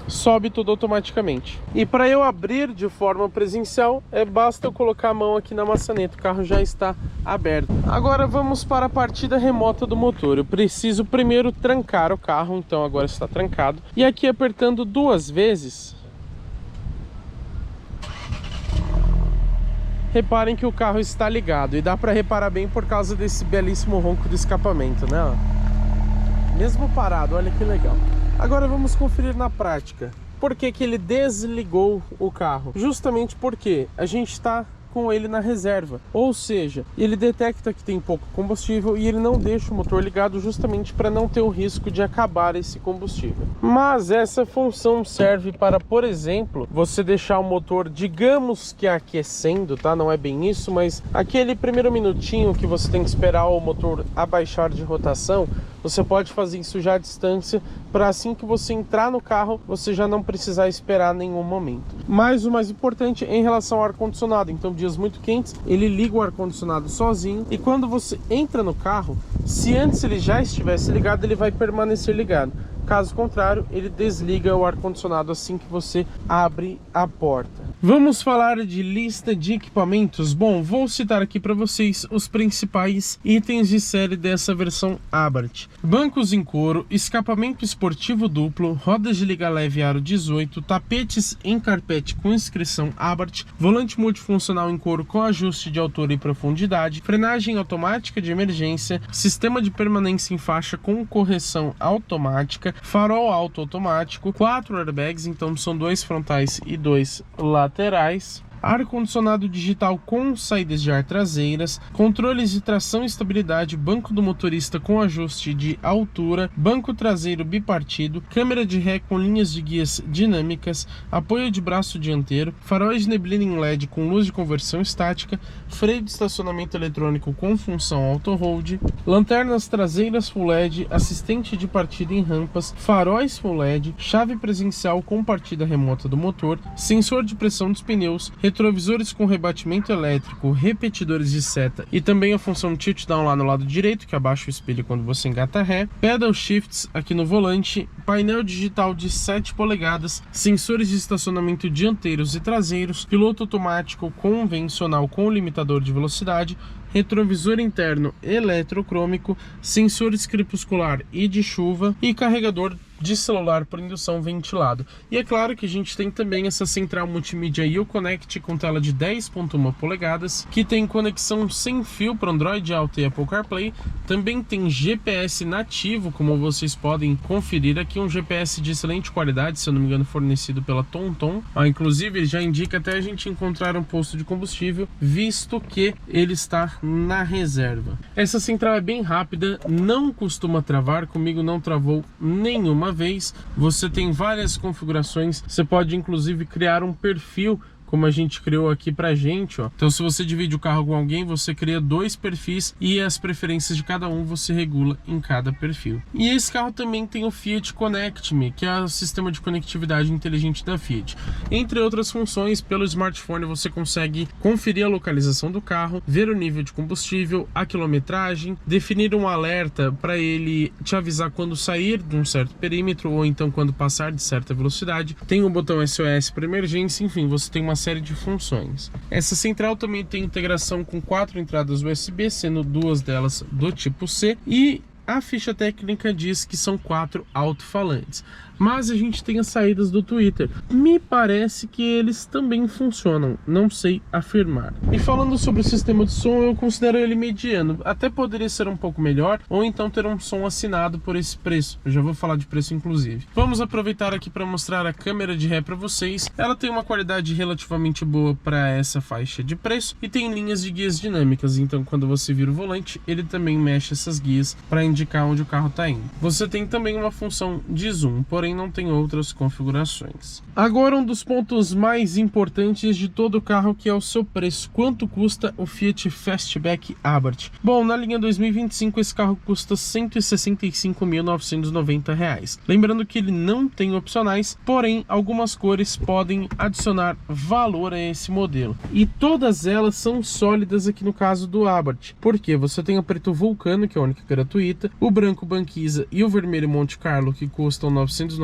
sobe tudo automaticamente. E para eu abrir de forma presencial, basta eu colocar a mão aqui na maçaneta, o carro já está aberto. Agora vamos para a partida remota do motor. Eu preciso primeiro trancar o carro, então agora está trancado. E aqui apertando duas vezes, reparem que o carro está ligado. E dá para reparar bem por causa desse belíssimo ronco do escapamento, né? Mesmo parado, olha que legal. Agora vamos conferir na prática. Por que ele desligou o carro? Justamente porque a gente está com ele na reserva, ou seja, ele detecta que tem pouco combustível e ele não deixa o motor ligado justamente para não ter o risco de acabar esse combustível. Mas essa função serve para, por exemplo, você deixar o motor, digamos que aquecendo, tá? Não é bem isso, mas aquele primeiro minutinho que você tem que esperar o motor abaixar de rotação, você pode fazer isso já à distância, para assim que você entrar no carro, você já não precisar esperar nenhum momento. Mas o mais importante é em relação ao ar-condicionado. Então, dias muito quentes, ele liga o ar-condicionado sozinho, e quando você entra no carro, se antes ele já estivesse ligado, ele vai permanecer ligado. Caso contrário, ele desliga o ar-condicionado assim que você abre a porta. Vamos falar de lista de equipamentos? Bom, vou citar aqui para vocês os principais itens de série dessa versão Abarth. Bancos em couro, escapamento esportivo duplo, rodas de liga leve aro 18, tapetes em carpete com inscrição Abarth, volante multifuncional em couro com ajuste de altura e profundidade, frenagem automática de emergência, sistema de permanência em faixa com correção automática, farol alto automático, 4 airbags, então são 2 frontais e 2 laterais, ar-condicionado digital com saídas de ar traseiras, controles de tração e estabilidade, banco do motorista com ajuste de altura, banco traseiro bipartido, câmera de ré com linhas de guias dinâmicas, apoio de braço dianteiro, faróis de neblina em LED com luz de conversão estática, freio de estacionamento eletrônico com função auto-hold, lanternas traseiras full LED, assistente de partida em rampas, faróis full LED, chave presencial com partida remota do motor, sensor de pressão dos pneus, retrovisores com rebatimento elétrico, repetidores de seta e também a função tilt down lá no lado direito, que abaixa o espelho quando você engata ré, pedal shifts aqui no volante, painel digital de 7 polegadas, sensores de estacionamento dianteiros e traseiros, piloto automático convencional com limitador de velocidade, retrovisor interno eletrocrômico, sensores crepuscular e de chuva e carregador de celular por indução ventilado. E é claro que a gente tem também essa central multimídia Uconnect com tela de 10.1 polegadas, que tem conexão sem fio para Android Auto e Apple CarPlay. Também tem GPS nativo, como vocês podem conferir aqui, um GPS de excelente qualidade, se eu não me engano fornecido pela TomTom. Inclusive ele já indica até a gente encontrar um posto de combustível, visto que ele está na reserva. Essa central é bem rápida, não costuma travar, comigo não travou nenhuma vez. Você tem várias configurações, você pode inclusive criar um perfil, como a gente criou aqui pra gente, ó. Então se você divide o carro com alguém, você cria 2 perfis e as preferências de cada um você regula em cada perfil. E esse carro também tem o Fiat Connect Me, que é o sistema de conectividade inteligente da Fiat. Entre outras funções, pelo smartphone você consegue conferir a localização do carro, ver o nível de combustível, a quilometragem, definir um alerta para ele te avisar quando sair de um certo perímetro ou então quando passar de certa velocidade. Tem o botão SOS para emergência, enfim, você tem uma série de funções. Essa central também tem integração com 4 entradas USB, sendo 2 delas do tipo C, e a ficha técnica diz que são 4 alto-falantes. Mas a gente tem as saídas do Twitter. Me parece que eles também funcionam, não sei afirmar. E falando sobre o sistema de som, eu considero ele mediano. Até poderia ser um pouco melhor, ou então ter um som assinado por esse preço. Eu já vou falar de preço inclusive. Vamos aproveitar aqui para mostrar a câmera de ré para vocês. Ela tem uma qualidade relativamente boa para essa faixa de preço e tem linhas de guias dinâmicas. Então quando você vira o volante, ele também mexe essas guias para indicar onde o carro está indo. Você tem também uma função de zoom, porém não tem outras configurações. Agora um dos pontos mais importantes de todo o carro, que é o seu preço. Quanto custa o Fiat Fastback Abarth? Bom, na linha 2025 esse carro custa R$ 165.990. Lembrando que ele não tem opcionais, porém algumas cores podem adicionar valor a esse modelo. E todas elas são sólidas aqui no caso do Abarth. Porque você tem o preto Vulcano, que é a única gratuita, o branco Banquisa e o vermelho Monte Carlo, que custam R$ 990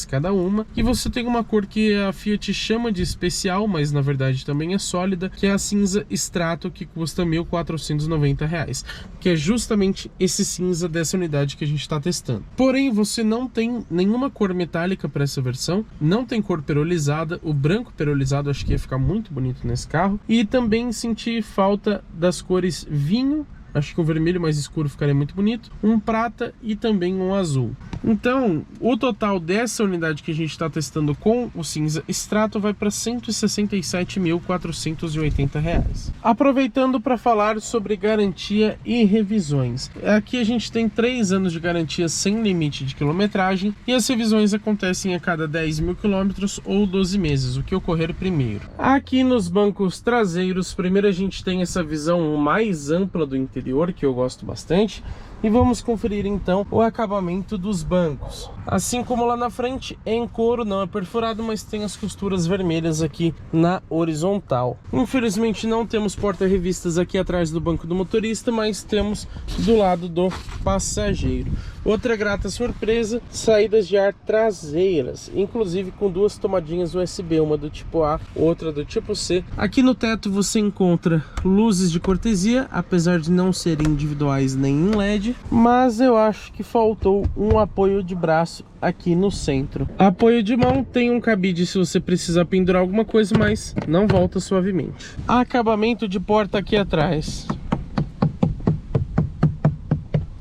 cada uma, e você tem uma cor que a Fiat chama de especial, mas na verdade também é sólida, que é a cinza Strato, que custa R$ 1.490, que é justamente esse cinza dessa unidade que a gente está testando. Porém, você não tem nenhuma cor metálica para essa versão, não tem cor perolizada. O branco perolizado acho que ia ficar muito bonito nesse carro, e também senti falta das cores vinho. Acho que um vermelho mais escuro ficaria muito bonito, um prata e também um azul. Então, o total dessa unidade que a gente está testando com o cinza Strato vai para R$ 167.480. Aproveitando para falar sobre garantia e revisões. Aqui a gente tem 3 anos de garantia sem limite de quilometragem e as revisões acontecem a cada 10.000 quilômetros ou 12 meses, o que ocorrer primeiro. Aqui nos bancos traseiros, primeiro a gente tem essa visão mais ampla do interior, que eu gosto bastante. E vamos conferir então o acabamento dos bancos. Assim como lá na frente é em couro, não é perfurado, mas tem as costuras vermelhas aqui na horizontal. Infelizmente não temos porta-revistas aqui atrás do banco do motorista, mas temos do lado do passageiro. Outra grata surpresa, saídas de ar traseiras, inclusive com 2 tomadinhas USB, uma do tipo A, outra do tipo C. Aqui no teto você encontra luzes de cortesia, apesar de não serem individuais nem em LED, mas eu acho que faltou um apoio de braço aqui no centro. Apoio de mão, tem um cabide se você precisar pendurar alguma coisa, mas não volta suavemente. Acabamento de porta aqui atrás.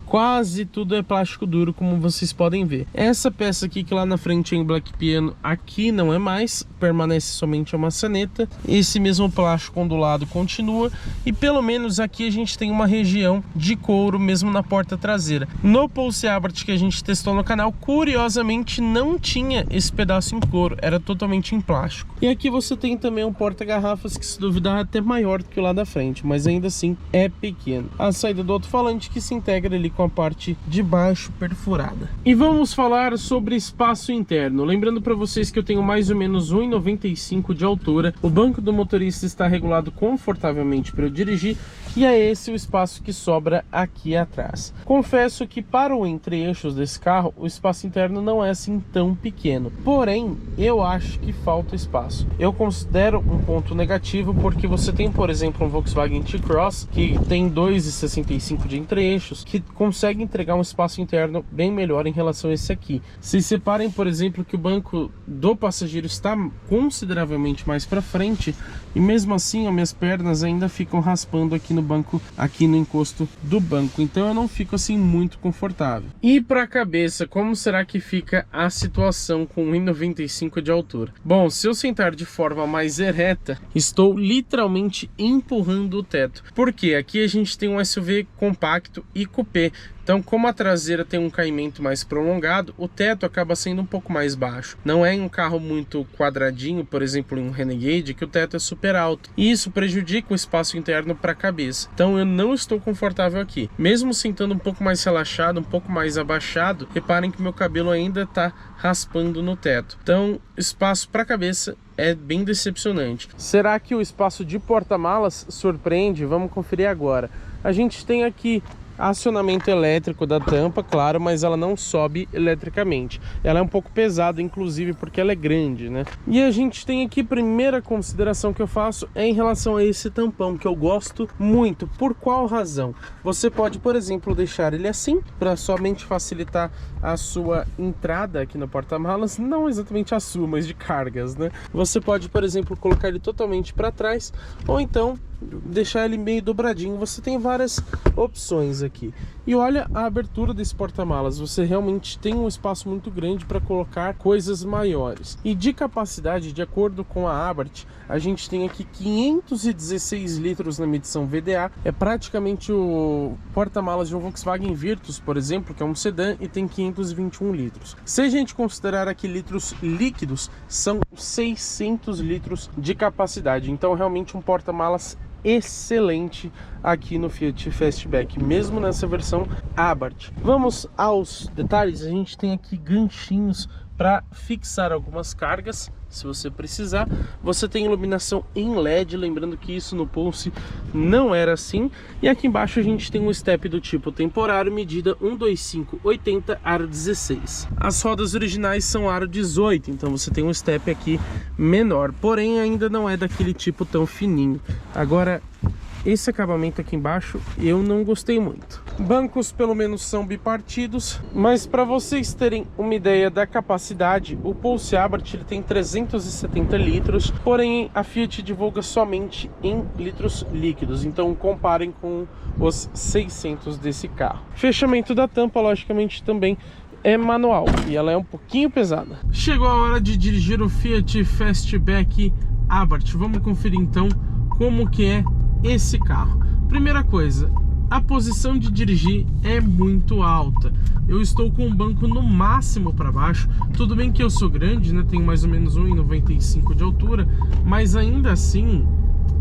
Quase tudo é plástico duro, como vocês podem ver. Essa peça aqui, que lá na frente é em black piano, aqui não é mais, permanece somente a maçaneta. Esse mesmo plástico ondulado continua, e pelo menos aqui a gente tem uma região de couro mesmo na porta traseira. No Pulse Abarth que a gente testou no canal, curiosamente não tinha esse pedaço em couro, era totalmente em plástico. E aqui você tem também um porta-garrafas que, se duvidar, é até maior do que o lá da frente, mas ainda assim é pequeno. A saída do alto-falante que se integra ali com a parte de baixo perfurada. E vamos falar sobre espaço interno. Lembrando para vocês que eu tenho mais ou menos 1,95 de altura. O banco do motorista está regulado confortavelmente para eu dirigir, e é esse o espaço que sobra aqui atrás. Confesso que para o entre-eixos desse carro, o espaço interno não é assim tão pequeno. Porém, eu acho que falta espaço. Eu considero um ponto negativo porque você tem, por exemplo, um Volkswagen T-Cross que tem 2,65 de entre-eixos, que consegue entregar um espaço interno bem melhor em relação a esse aqui. Vocês separem, por exemplo, que o banco do passageiro está consideravelmente mais para frente e mesmo assim as minhas pernas ainda ficam raspando aqui no banco, aqui no encosto do banco, então eu não fico assim muito confortável. E para a cabeça, como será que fica a situação com 1,95 de altura? Bom, se eu sentar de forma mais ereta, estou literalmente empurrando o teto, porque aqui a gente tem um SUV compacto e coupé. Então, como a traseira tem um caimento mais prolongado, o teto acaba sendo um pouco mais baixo. Não é um carro muito quadradinho, por exemplo, em um Renegade, que o teto é super alto. E isso prejudica o espaço interno para a cabeça. Então, eu não estou confortável aqui. Mesmo sentando um pouco mais relaxado, um pouco mais abaixado, reparem que meu cabelo ainda está raspando no teto. Então, espaço para a cabeça é bem decepcionante. Será que o espaço de porta-malas surpreende? Vamos conferir agora. A gente tem aqui acionamento elétrico da tampa, claro, mas ela não sobe eletricamente. Ela é um pouco pesada, inclusive, porque ela é grande, né? E a gente tem aqui, primeira consideração que eu faço é em relação a esse tampão, que eu gosto muito. Por qual razão? Você pode, por exemplo, deixar ele assim, para somente facilitar a sua entrada aqui no porta-malas, não exatamente a sua, mas de cargas, né? Você pode, por exemplo, colocar ele totalmente para trás, ou então deixar ele meio dobradinho. Você tem várias opções aqui. E olha a abertura desse porta-malas, você realmente tem um espaço muito grande para colocar coisas maiores. E de capacidade, de acordo com a Abarth, a gente tem aqui 516 litros na medição VDA. É praticamente o porta-malas de um Volkswagen Virtus, por exemplo, que é um sedã e tem 521 litros. Se a gente considerar aqui litros líquidos, são 600 litros de capacidade. Então realmente um porta-malas excelente aqui no Fiat Fastback, mesmo nessa versão Abarth. Vamos aos detalhes. A gente tem aqui ganchinhos para fixar algumas cargas, se você precisar. Você tem iluminação em LED, lembrando que isso no Pulse não era assim. E aqui embaixo a gente tem um step do tipo temporário, medida 125/80, aro 16. As rodas originais são aro 18, então você tem um step aqui menor, porém ainda não é daquele tipo tão fininho. Agora, esse acabamento aqui embaixo eu não gostei muito. Bancos pelo menos são bipartidos, mas para vocês terem uma ideia da capacidade, o Pulse Abarth ele tem 370 litros, porém a Fiat divulga somente em litros líquidos, então comparem com os 600 desse carro. Fechamento da tampa, logicamente, também é manual e ela é um pouquinho pesada. Chegou a hora de dirigir o Fiat Fastback Abarth. Vamos conferir então como que é esse carro. Primeira coisa, a posição de dirigir é muito alta. Eu estou com o banco no máximo para baixo. Tudo bem que eu sou grande, né? Tenho mais ou menos 1,95 de altura, mas ainda assim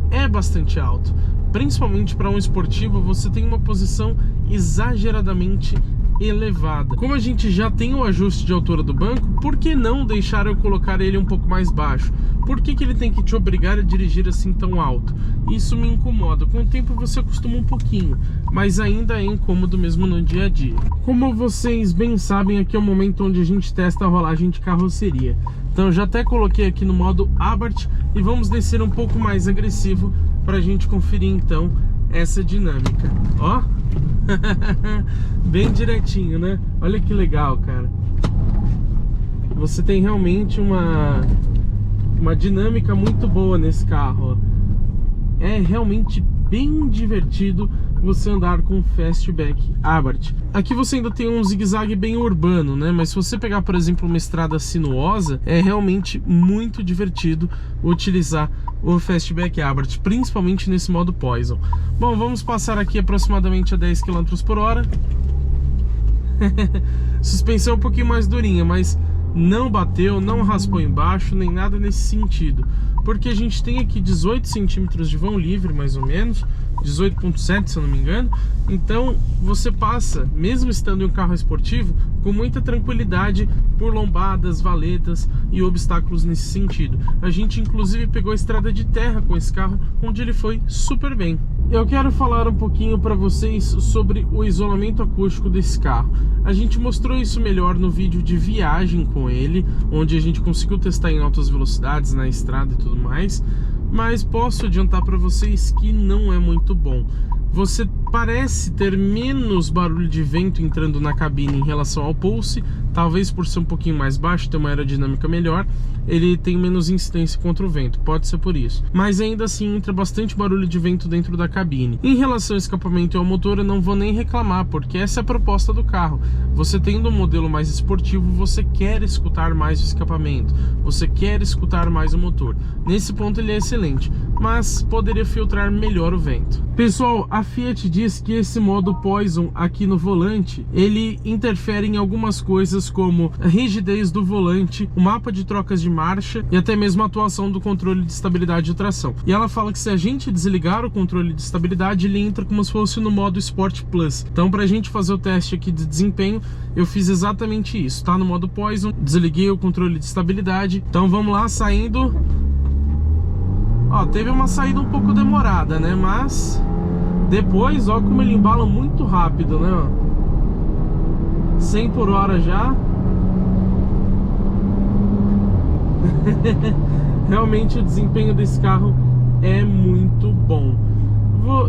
é bastante alto. Principalmente para um esportivo, você tem uma posição exageradamente elevada. Como a gente já tem o ajuste de altura do banco, por que não deixar eu colocar ele um pouco mais baixo? Por que ele tem que te obrigar a dirigir assim tão alto? Isso me incomoda. Com o tempo você acostuma um pouquinho, mas ainda é incômodo mesmo no dia a dia. Como vocês bem sabem, aqui é o momento onde a gente testa a rolagem de carroceria. Então eu já até coloquei aqui no modo Abarth e vamos descer um pouco mais agressivo para a gente conferir então essa dinâmica. Ó, bem direitinho, né? Olha que legal, cara. Você tem realmente uma dinâmica muito boa nesse carro. É realmente bem divertido você andar com o Fastback Abarth. Aqui você ainda tem um zigue-zague bem urbano, né? Mas se você pegar, por exemplo, uma estrada sinuosa, é realmente muito divertido utilizar o Fastback Abarth, principalmente nesse modo Poison. Bom, vamos passar aqui aproximadamente a 10 km por hora. Suspensão um pouquinho mais durinha, mas não bateu, não raspou embaixo, nem nada nesse sentido. Porque a gente tem aqui 18 centímetros de vão livre, mais ou menos, 18,7 se eu não me engano. Então você passa, mesmo estando em um carro esportivo, com muita tranquilidade por lombadas, valetas e obstáculos nesse sentido. A gente inclusive pegou a estrada de terra com esse carro, onde ele foi super bem. Eu quero falar um pouquinho para vocês sobre o isolamento acústico desse carro. A gente mostrou isso melhor no vídeo de viagem com ele, onde a gente conseguiu testar em altas velocidades na estrada e tudo mais, mas posso adiantar para vocês que não é muito bom. você parece ter menos barulho de vento entrando na cabine em relação ao Pulse, talvez por ser um pouquinho mais baixo, ter uma aerodinâmica melhor, ele tem menos incidência contra o vento, pode ser por isso. Mas ainda assim entra bastante barulho de vento dentro da cabine. Em relação ao escapamento e ao motor, eu não vou nem reclamar, porque essa é a proposta do carro. Você tendo um modelo mais esportivo, você quer escutar mais o escapamento, você quer escutar mais o motor. Nesse ponto ele é excelente, mas poderia filtrar melhor o vento. Pessoal, a Fiat diz que esse modo Poison aqui no volante, ele interfere em algumas coisas como a rigidez do volante, o mapa de trocas de marcha e até mesmo a atuação do controle de estabilidade e tração. E ela fala que se a gente desligar o controle de estabilidade, ele entra como se fosse no modo Sport Plus. Então, pra gente fazer o teste aqui de desempenho, eu fiz exatamente isso, tá? No modo Poison, desliguei o controle de estabilidade. Então vamos lá, saindo. Ó, teve uma saída um pouco demorada, né? Mas depois, ó como ele embala muito rápido, né? Ó. 100 por hora já. Realmente o desempenho desse carro é muito bom.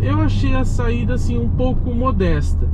Eu achei a saída assim um pouco modesta.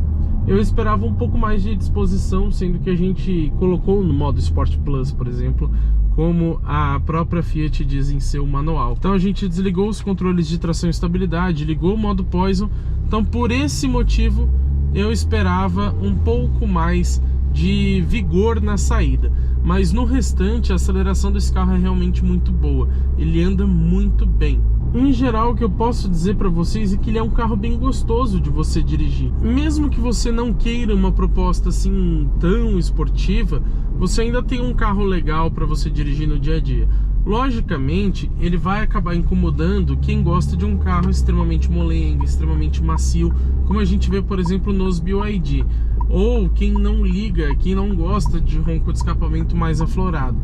Eu esperava um pouco mais de disposição, sendo que a gente colocou no modo Sport Plus, por exemplo, como a própria Fiat diz em seu manual. Então a gente desligou os controles de tração e estabilidade, ligou o modo Poison. Então por esse motivo eu esperava um pouco mais de vigor na saída. Mas no restante a aceleração desse carro é realmente muito boa. Ele anda muito bem. Em geral, o que eu posso dizer para vocês é que ele é um carro bem gostoso de você dirigir. Mesmo que você não queira uma proposta assim tão esportiva, você ainda tem um carro legal para você dirigir no dia a dia. Logicamente, ele vai acabar incomodando quem gosta de um carro extremamente molengo, extremamente macio, como a gente vê, por exemplo, nos BYD. Ou quem não liga, quem não gosta de ronco de escapamento mais aflorado.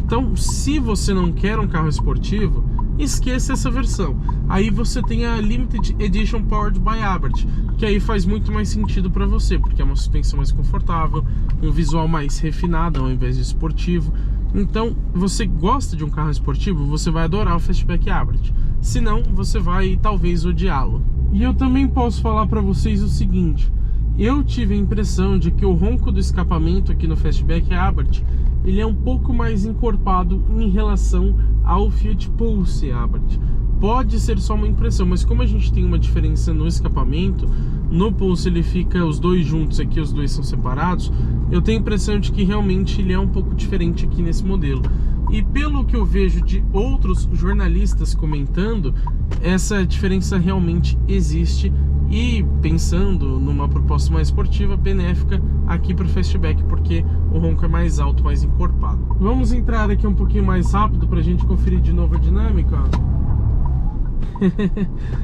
Então, se você não quer um carro esportivo, esqueça essa versão. Aí você tem a Limited Edition Powered by Abarth, que aí faz muito mais sentido para você, porque é uma suspensão mais confortável, um visual mais refinado ao invés de esportivo. Então, você gosta de um carro esportivo, você vai adorar o Fastback Abarth. Se não, você vai talvez odiá-lo. E eu também posso falar para vocês o seguinte: eu tive a impressão de que o ronco do escapamento aqui no Fastback Abarth, ele é um pouco mais encorpado em relação ao Fiat Pulse Abarth. Pode ser só uma impressão, mas como a gente tem uma diferença no escapamento, no Pulse ele fica os dois juntos, aqui os dois são separados, eu tenho a impressão de que realmente ele é um pouco diferente aqui nesse modelo. E pelo que eu vejo de outros jornalistas comentando, essa diferença realmente existe. E pensando numa proposta mais esportiva, benéfica aqui para o Fastback, porque o ronco é mais alto, mais encorpado. Vamos entrar aqui um pouquinho mais rápido para a gente conferir de novo a dinâmica.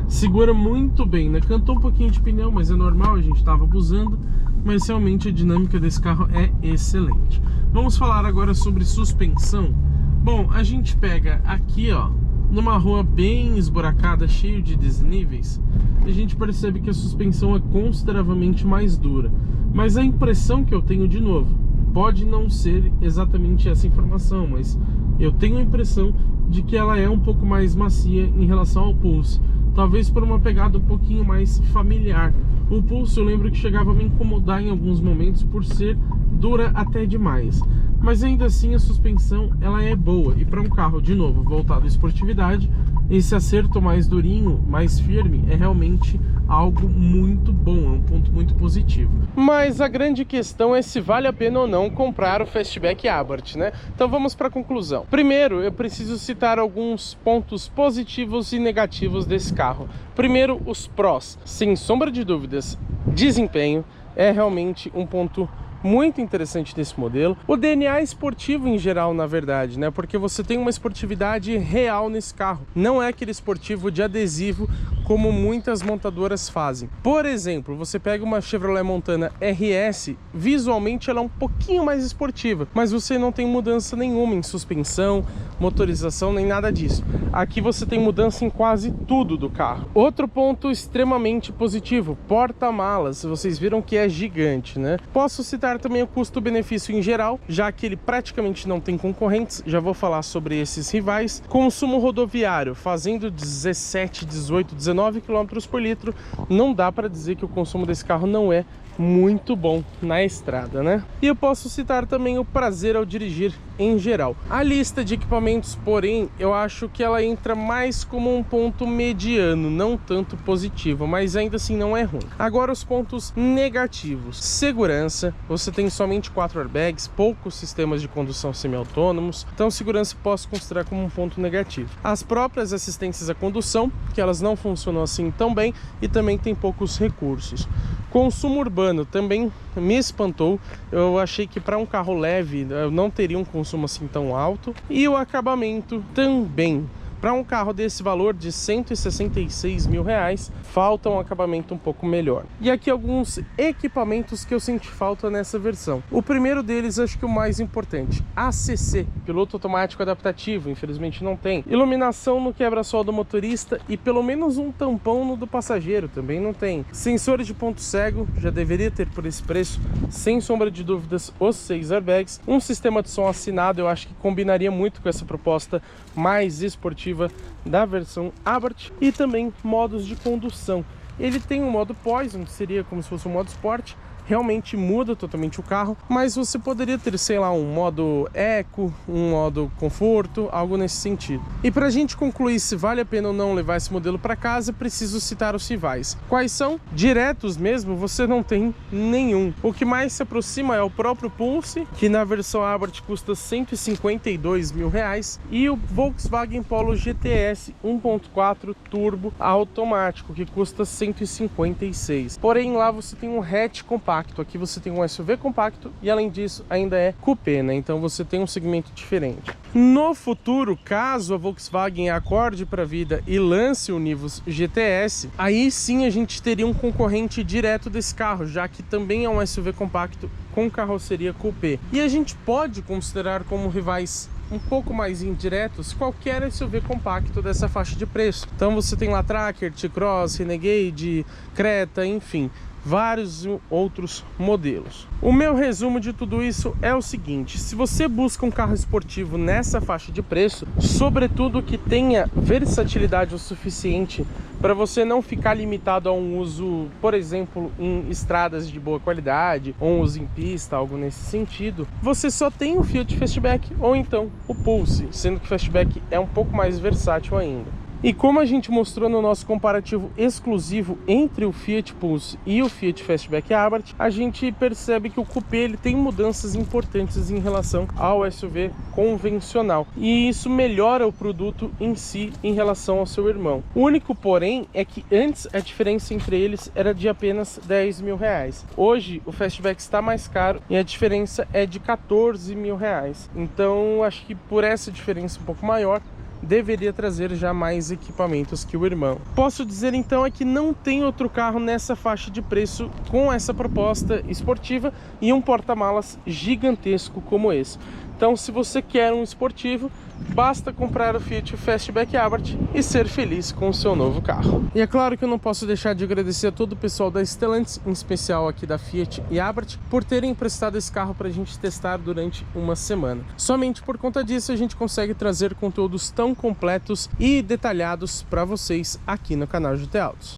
Segura muito bem, né? Cantou um pouquinho de pneu, mas é normal, a gente estava abusando. Mas realmente a dinâmica desse carro é excelente. Vamos falar agora sobre suspensão. Bom, a gente pega aqui, ó, numa rua bem esburacada, cheio de desníveis, a gente percebe que a suspensão é consideravelmente mais dura. Mas a impressão que eu tenho, de novo, pode não ser exatamente essa informação, mas eu tenho a impressão de que ela é um pouco mais macia em relação ao Pulse, talvez por uma pegada um pouquinho mais familiar. O Pulse eu lembro que chegava a me incomodar em alguns momentos por ser dura até demais, mas ainda assim a suspensão ela é boa, e para um carro, de novo, voltado à esportividade, esse acerto mais durinho, mais firme, é realmente algo muito bom, é um ponto muito positivo. Mas a grande questão é se vale a pena ou não comprar o Fastback Abarth, né? Então vamos para a conclusão. Primeiro, eu preciso citar alguns pontos positivos e negativos desse carro. Primeiro, os prós. Sem sombra de dúvidas, desempenho é realmente um ponto muito interessante desse modelo. O DNA esportivo em geral, na verdade, né? Porque você tem uma esportividade real nesse carro. Não é aquele esportivo de adesivo como muitas montadoras fazem. Por exemplo, você pega uma Chevrolet Montana RS, visualmente ela é um pouquinho mais esportiva, mas você não tem mudança nenhuma em suspensão, motorização, nem nada disso. Aqui você tem mudança em quase tudo do carro. Outro ponto extremamente positivo, porta-malas. Vocês viram que é gigante, né? Posso citar também o custo-benefício em geral, já que ele praticamente não tem concorrentes, já vou falar sobre esses rivais. Consumo rodoviário, fazendo 17, 18, 19 19 km por litro. Não dá para dizer que o consumo desse carro não é muito bom na estrada, né? E eu posso citar também o prazer ao dirigir em geral. A lista de equipamentos, porém, eu acho que ela entra mais como um ponto mediano, não tanto positivo, mas ainda assim não é ruim. Agora os pontos negativos. Segurança, você tem somente 4 airbags, poucos sistemas de condução semi-autônomos, então segurança posso considerar como um ponto negativo. As próprias assistências à condução, que elas não funcionam assim tão bem e também tem poucos recursos. Consumo urbano também me espantou. Eu achei que para um carro leve eu não teria um consumo assim tão alto. E o acabamento também. Para um carro desse valor de 166 mil reais, falta um acabamento um pouco melhor. E aqui alguns equipamentos que eu senti falta nessa versão. O primeiro deles, acho que o mais importante, ACC, piloto automático adaptativo, infelizmente não tem. Iluminação no quebra-sol do motorista e pelo menos um tampão no do passageiro, também não tem. Sensores de ponto cego, já deveria ter por esse preço, sem sombra de dúvidas, os 6 airbags. Um sistema de som assinado, eu acho que combinaria muito com essa proposta mais esportiva da versão Abarth. E também modos de condução. Ele tem um modo Poison, que seria como se fosse um modo Sport, realmente muda totalmente o carro, mas você poderia ter, sei lá, um modo Eco, um modo Conforto, algo nesse sentido. E pra gente concluir se vale a pena ou não levar esse modelo para casa, preciso citar os rivais. Quais são? Diretos mesmo, você não tem nenhum. O que mais se aproxima é o próprio Pulse, que na versão Abarth custa 152 mil reais, e o Volkswagen Polo GTS 1.4 Turbo automático, que custa 156. Porém, lá você tem um hatch compacto. Aqui você tem um SUV compacto e além disso ainda é coupé, né? Então você tem um segmento diferente. No futuro, caso a Volkswagen acorde para a vida e lance o Nivus GTS, aí sim a gente teria um concorrente direto desse carro, já que também é um SUV compacto com carroceria coupé. E a gente pode considerar como rivais um pouco mais indiretos qualquer SUV compacto dessa faixa de preço. Então você tem lá Tracker, T-Cross, Renegade, Creta, enfim, vários outros modelos. O meu resumo de tudo isso é o seguinte: se você busca um carro esportivo nessa faixa de preço, sobretudo que tenha versatilidade o suficiente para você não ficar limitado a um uso, por exemplo, em estradas de boa qualidade, ou um uso em pista, algo nesse sentido, você só tem o Fiat Fastback ou então o Pulse, sendo que o Fastback é um pouco mais versátil ainda. E como a gente mostrou no nosso comparativo exclusivo entre o Fiat Pulse e o Fiat Fastback Abarth, a gente percebe que o Coupé ele tem mudanças importantes em relação ao SUV convencional. E isso melhora o produto em si em relação ao seu irmão. O único porém é que antes a diferença entre eles era de apenas 10 mil reais. Hoje o Fastback está mais caro e a diferença é de 14 mil reais. Então acho que por essa diferença um pouco maior, deveria trazer já mais equipamentos que o irmão. Posso dizer então é que não tem outro carro nessa faixa de preço com essa proposta esportiva e um porta-malas gigantesco como esse. Então, se você quer um esportivo, basta comprar o Fiat Fastback Abarth e ser feliz com o seu novo carro. E é claro que eu não posso deixar de agradecer a todo o pessoal da Stellantis, em especial aqui da Fiat e Abarth, por terem emprestado esse carro para a gente testar durante uma semana. Somente por conta disso a gente consegue trazer conteúdos tão completos e detalhados para vocês aqui no canal GT Autos.